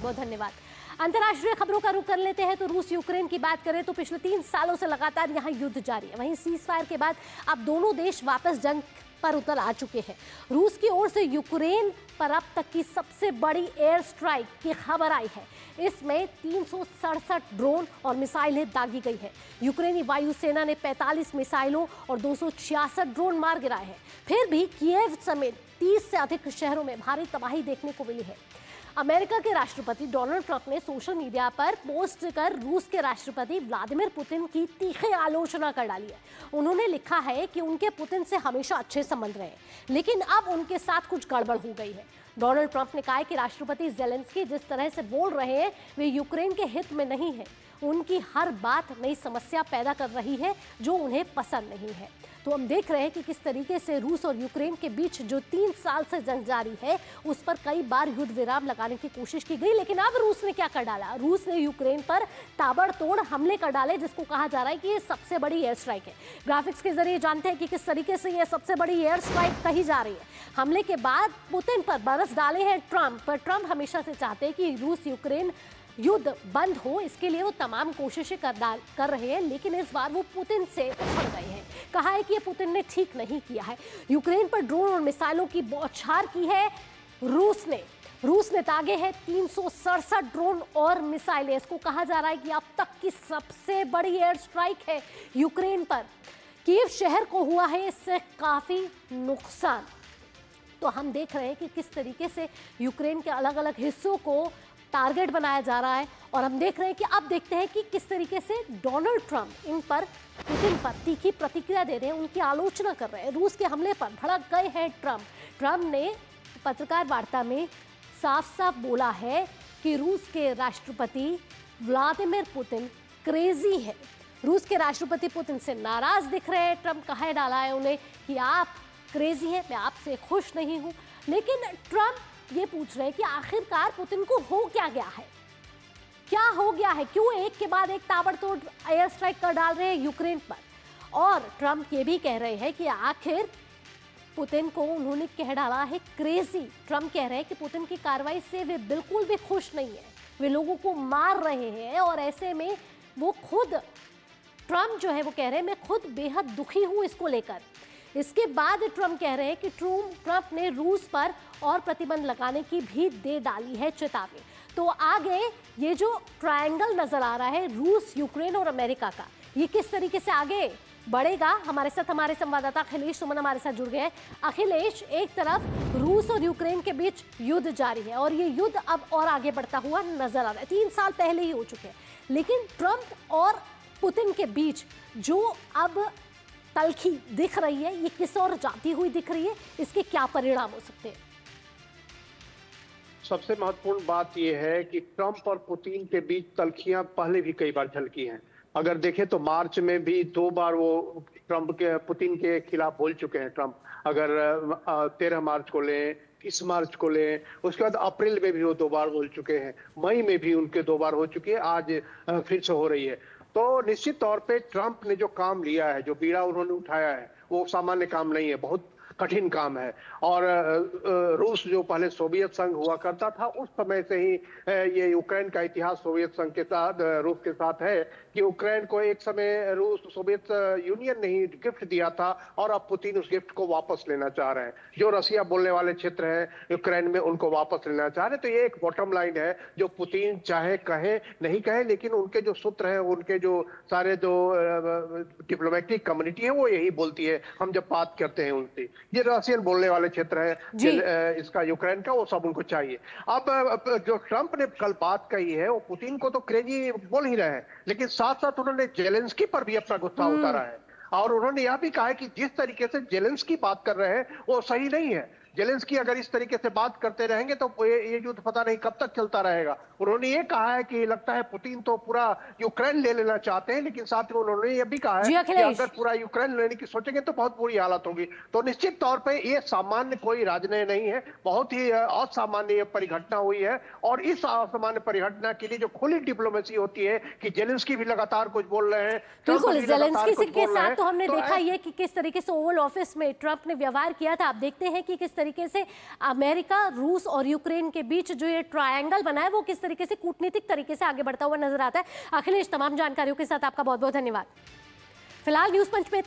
बहुत धन्यवाद। अंतर्राष्ट्रीय खबरों का रुख कर लेते हैं तो रूस यूक्रेन की बात करें तो पिछले 3 सालों से लगातार यहां युद्ध जारी है। वहीं सीज फायर के बाद अब दोनों देश वापस जंग पर उतर आ चुके हैं। रूस की ओर से यूक्रेन पर अब तक की सबसे बड़ी एयर स्ट्राइक की खबर आई है। इसमें 367 ड्रोन और मिसाइलें दागी गई है। यूक्रेनी वायुसेना ने 45 मिसाइलों और 266 ड्रोन मार गिराए हैं। फिर भी कीव समेत 30 से अधिक शहरों में भारी तबाही देखने को मिली है। अमेरिका के राष्ट्रपति डोनाल्ड ट्रंप ने सोशल मीडिया पर पोस्ट कर रूस के राष्ट्रपति व्लादिमीर पुतिन की तीखी आलोचना कर डाली है। उन्होंने लिखा है कि उनके पुतिन से हमेशा अच्छे संबंध रहे, लेकिन अब उनके साथ कुछ गड़बड़ हो गई है। डोनाल्ड ट्रंप ने कहा है कि राष्ट्रपति ज़ेलेंस्की जिस तरह से बोल रहे हैं वे यूक्रेन के हित में नहीं है। उनकी हर बात नई समस्या पैदा कर रही है जो उन्हें पसंद नहीं है। तो हम देख रहे हैं कि किस तरीके से रूस और यूक्रेन के बीच जो 3 साल से जंग जारी है उस पर कई बार युद्ध विराम लगाने की कोशिश की गई, लेकिन अब रूस ने क्या कर डाला? रूस ने यूक्रेन पर ताबड़तोड़ हमले कर डाले, जिसको कहा जा रहा है कि ये सबसे बड़ी एयर स्ट्राइक है। ग्राफिक्स के जरिए जानते हैं कि किस तरीके से ये सबसे बड़ी एयर स्ट्राइक कही जा रही है। हमले के बाद पुतिन पर बरस डाले हैं ट्रंप, पर ट्रंप हमेशा से चाहते हैं कि रूस यूक्रेन युद्ध बंद हो, इसके लिए वो तमाम कोशिशें कर रहे हैं, लेकिन इस बार वो पुतिन से उखड़ गए हैं। कहा है कि ये पुतिन ने ठीक नहीं किया है। यूक्रेन पर ड्रोन और मिसाइलों की बौछार की है रूस ने दागे हैं 367 ड्रोन और मिसाइलें। इसको कहा जा रहा है कि अब तक की सबसे बड़ी एयर स्ट्राइक है यूक्रेन पर। कीव शहर को हुआ है इससे काफी नुकसान। तो हम देख रहे हैं कि किस तरीके से यूक्रेन के अलग अलग हिस्सों को टारगेट बनाया जा रहा है, और हम देख रहे हैं कि अब देखते हैं कि किस तरीके से डोनाल्ड ट्रंप इन पर पुतिन पर तीखी प्रतिक्रिया दे रहे हैं, उनकी आलोचना कर रहे हैं। रूस के हमले पर भड़क गए हैं ट्रंप ने पत्रकार वार्ता में साफ साफ बोला है कि रूस के राष्ट्रपति व्लादिमीर पुतिन क्रेजी है। रूस के राष्ट्रपति पुतिन से नाराज दिख रहे हैं। ट्रंप कहा डाला है उन्हें कि आप क्रेजी हैं, मैं आपसे खुश नहीं हूं। लेकिन ट्रंप ये पूछ रहे हैं कि आखिरकार पुतिन को हो क्या गया है, क्या हो गया है, क्यों एक के बाद एक ताबड़तोड़ एयर स्ट्राइक कर डाल रहे हैं यूक्रेन पर। और ट्रंप ये भी कह रहे हैं कि आखिर पुतिन को उन्होंने कह डाला है क्रेजी। ट्रंप कह रहे हैं कि पुतिन की कार्रवाई से वे बिल्कुल भी खुश नहीं है, वे लोगों को मार रहे हैं, और ऐसे में वो खुद ट्रंप जो है वो कह रहे हैं मैं खुद बेहद दुखी हूं इसको लेकर। इसके बाद ट्रंप कह रहे हैं कि ट्रंप ने रूस पर और प्रतिबंध लगाने की भी दे डाली है चेतावनी। तो आगे ये जो ट्रायंगल नजर आ रहा है रूस, यूक्रेन और अमेरिका का, ये किस तरीके से आगे बढ़ेगा? हमारे साथ हमारे संवाददाता अखिलेश सुमन हमारे साथ जुड़ गए हैं। अखिलेश, एक तरफ रूस और यूक्रेन के बीच युद्ध जारी है और ये युद्ध अब और आगे बढ़ता हुआ नजर आ रहा है। 3 साल पहले ही हो चुके हैं, लेकिन ट्रंप और पुतिन के बीच जो अब तलखी दिख रही है ये किस ओर जाती हुई दिख रही है, इसके क्या परिणाम हो सकते हैं? सबसे महत्वपूर्ण बात यह है कि ट्रंप और पुतिन के बीच तलखियां पहले भी कई बार झलकी हैं। अगर देखें तो मार्च में भी 2 बार वो ट्रंप के पुतिन के खिलाफ बोल चुके हैं ट्रंप। अगर 13 मार्च को लें, 30 मार्च को लें, उसके बाद अप्रैल में भी वो 2 बार बोल चुके हैं, मई में भी उनके 2 बार हो चुकी है, आज फिर से हो रही है। तो निश्चित तौर पे ट्रंप ने जो काम लिया है, जो बीड़ा उन्होंने उठाया है, वो सामान्य काम नहीं है, बहुत कठिन काम है। और रूस जो पहले सोवियत संघ हुआ करता था, उस समय से ही ये यूक्रेन का इतिहास सोवियत संघ के साथ, रूस के साथ है कि यूक्रेन को एक समय रूस सोवियत यूनियन ने ही गिफ्ट दिया था, और अब पुतिन उस गिफ्ट को वापस लेना चाह रहे हैं। जो रसिया बोलने वाले क्षेत्र हैं यूक्रेन में, उनको वापस लेना चाह रहे हैं। तो ये एक बॉटम लाइन है जो पुतिन चाहे कहे नहीं कहे, लेकिन उनके जो सूत्र हैं, उनके जो सारे जो डिप्लोमेटिक कम्युनिटी है वो यही बोलती है हम जब बात करते हैं उनसे। ये रशियन बोलने वाले क्षेत्र है इसका यूक्रेन का, वो सब उनको चाहिए। अब जो ट्रंप ने कल बात कही है, वो पुतिन को तो क्रेजी बोल ही रहे हैं, लेकिन साथ साथ उन्होंने जेलेंस्की पर भी अपना गुस्सा उतारा है। और उन्होंने यह भी कहा है कि जिस तरीके से जेलेंस्की बात कर रहे हैं वो सही नहीं है। जेलेंस्की अगर इस तरीके से बात करते रहेंगे तो ये युद्ध पता नहीं कब तक चलता रहेगा। उन्होंने ये कहा है कि लगता है पुतिन तो पूरा यूक्रेन ले लेना चाहते हैं, लेकिन साथ में उन्होंने ये भी कहा है कि अगर पूरा यूक्रेन लेने की सोचेंगे तो बहुत बुरी हालत होगी। तो निश्चित तौर पे ये सामान्य कोई राजनय नहीं है, बहुत ही असामान्य परिघटना हुई है। और इस असामान्य परिघटना के लिए जो खुली डिप्लोमेसी होती है कि जेलेंस्की भी लगातार कुछ बोल रहे हैं, बिल्कुल जेलेंस्की के साथ तो हमने देखा ये कि किस तरीके से ओवल ऑफिस में ट्रंप ने व्यवहार किया था। आप देखते हैं कि किस तरीके से अमेरिका, रूस और यूक्रेन के बीच जो ये ट्रायंगल बना है वो किस तरीके से कूटनीतिक तरीके से आगे बढ़ता हुआ नजर आता है। अखिलेश, तमाम जानकारियों के साथ आपका बहुत बहुत धन्यवाद। फिलहाल न्यूज पंच में